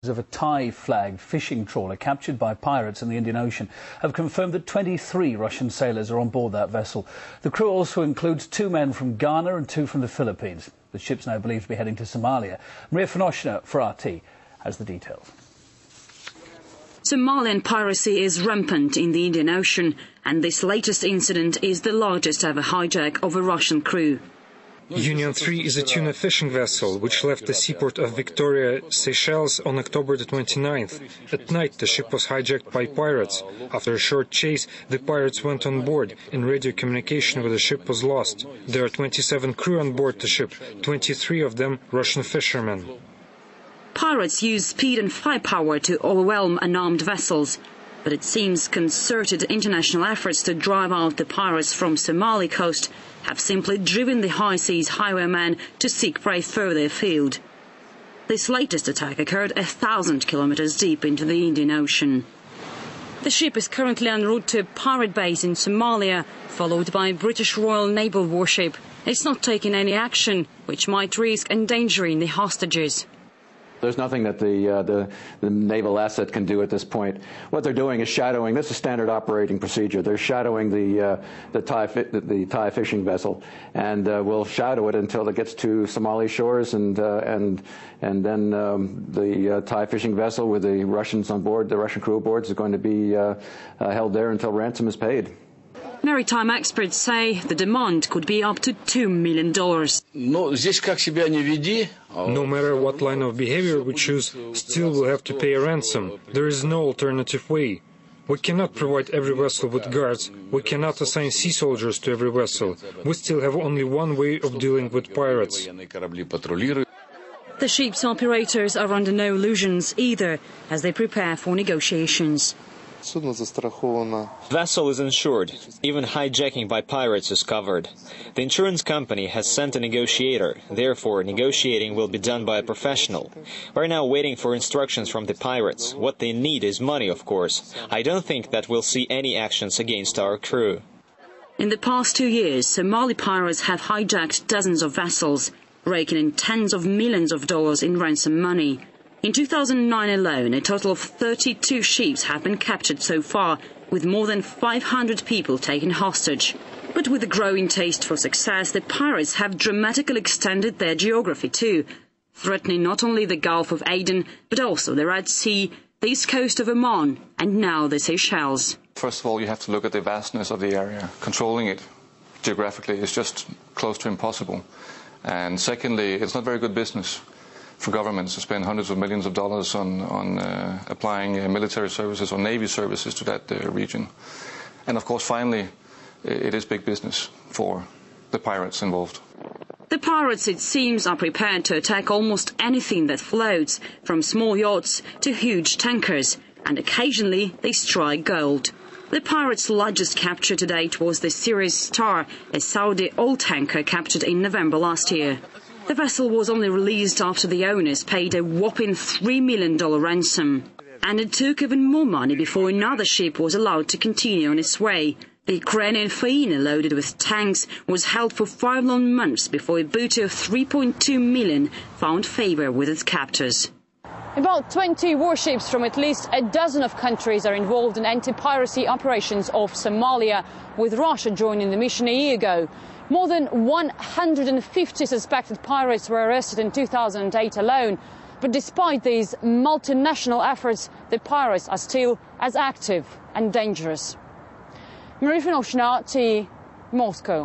Of a Thai-flagged fishing trawler captured by pirates in the Indian Ocean have confirmed that 23 Russian sailors are on board that vessel. The crew also includes 2 men from Ghana and 2 from the Philippines. The ship's now believed to be heading to Somalia. Maria Finoshna for RT has the details. Somalian piracy is rampant in the Indian Ocean, and this latest incident is the largest ever hijack of a Russian crew. Union 3 is a tuna fishing vessel which left the seaport of Victoria, Seychelles on October the 29th. At night, the ship was hijacked by pirates. After a short chase, the pirates went on board and radio communication with the ship was lost. There are 27 crew on board the ship, 23 of them Russian fishermen. Pirates use speed and firepower to overwhelm unarmed vessels, but it seems concerted international efforts to drive out the pirates from Somali coast have simply driven the high seas highwaymen to seek prey further afield. This latest attack occurred 1,000 kilometers deep into the Indian Ocean. The ship is currently en route to a pirate base in Somalia, followed by a British Royal Naval warship. It's not taking any action, which might risk endangering the hostages. There's nothing that the naval asset can do at this point. What they're doing is shadowing. This is standard operating procedure. They're shadowing the Thai fishing vessel, and will shadow it until it gets to Somali shores, and then the Thai fishing vessel with the Russians on board, the Russian crew aboard, is going to be held there until ransom is paid. Maritime experts say the demand could be up to $2 million. No matter what line of behavior we choose, still we'll have to pay a ransom. There is no alternative way. We cannot provide every vessel with guards. We cannot assign sea soldiers to every vessel. We still have only one way of dealing with pirates. The ship's operators are under no illusions either as they prepare for negotiations. Vessel is insured. Even hijacking by pirates is covered. The insurance company has sent a negotiator. Therefore, negotiating will be done by a professional. We're now waiting for instructions from the pirates. What they need is money, of course. I don't think that we'll see any actions against our crew. In the past 2 years, Somali pirates have hijacked dozens of vessels, raking in tens of millions of dollars in ransom money. In 2009 alone, a total of 32 ships have been captured so far, with more than 500 people taken hostage. But with a growing taste for success, the pirates have dramatically extended their geography too, threatening not only the Gulf of Aden, but also the Red Sea, the east coast of Oman, and now the Seychelles. First of all, you have to look at the vastness of the area. Controlling it geographically is just close to impossible. And secondly, it's not very good business for governments to spend hundreds of millions of dollars on applying military services or navy services to that region. And of course, finally, it is big business for the pirates involved. The pirates, it seems, are prepared to attack almost anything that floats, from small yachts to huge tankers, and occasionally they strike gold. The pirates' largest capture to date was the Sirius Star, a Saudi oil tanker captured in November last year. The vessel was only released after the owners paid a whopping $3 million ransom. And it took even more money before another ship was allowed to continue on its way. The Ukrainian Faina, loaded with tanks, was held for 5 long months before a booty of $3.2 million found favor with its captors. About 20 warships from at least a dozen of countries are involved in anti-piracy operations off Somalia, with Russia joining the mission a year ago. More than 150 suspected pirates were arrested in 2008 alone. But despite these multinational efforts, the pirates are still as active and dangerous. Maria Finoshna, Moscow.